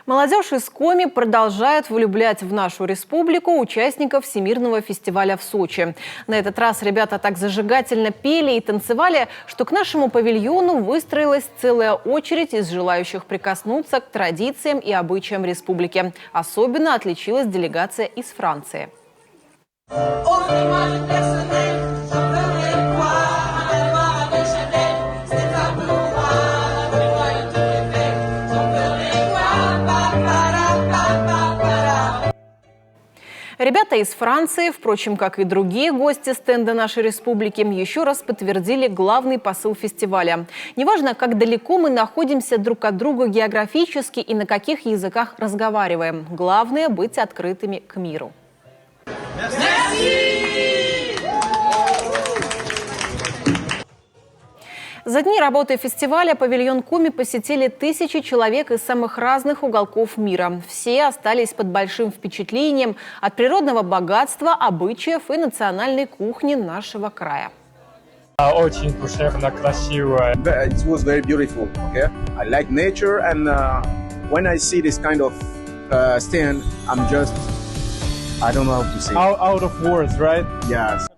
Молодежь из Коми продолжает влюблять в нашу республику участников Всемирного фестиваля в Сочи. На этот раз ребята так зажигательно пели и танцевали, что к нашему павильону выстроилась целая очередь из желающих прикоснуться к традициям и обычаям республики. Особенно отличилась делегация из Франции. Ребята из Франции, впрочем, как и другие гости стенда нашей республики, еще раз подтвердили главный посыл фестиваля. Неважно, как далеко мы находимся друг от друга географически и на каких языках разговариваем. Главное – быть открытыми к миру. За дни работы фестиваля павильон Коми посетили тысячи человек из самых разных уголков мира. Все остались под большим впечатлением от природного богатства, обычаев и национальной кухни нашего края. Очень душевно, красиво. It was very beautiful. Okay, I like nature, and when I see this kind of stand, I'm just, I don't know how to say. Out of words, right? Yes.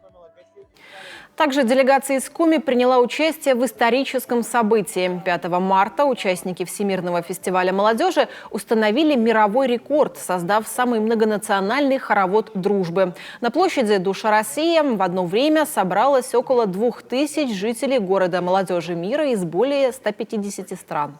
Также делегация из Коми приняла участие в историческом событии. 5 марта участники Всемирного фестиваля молодежи установили мировой рекорд, создав самый многонациональный хоровод дружбы. На площади Душа России в одно время собралось около 2000 жителей города молодежи мира из более 150 стран.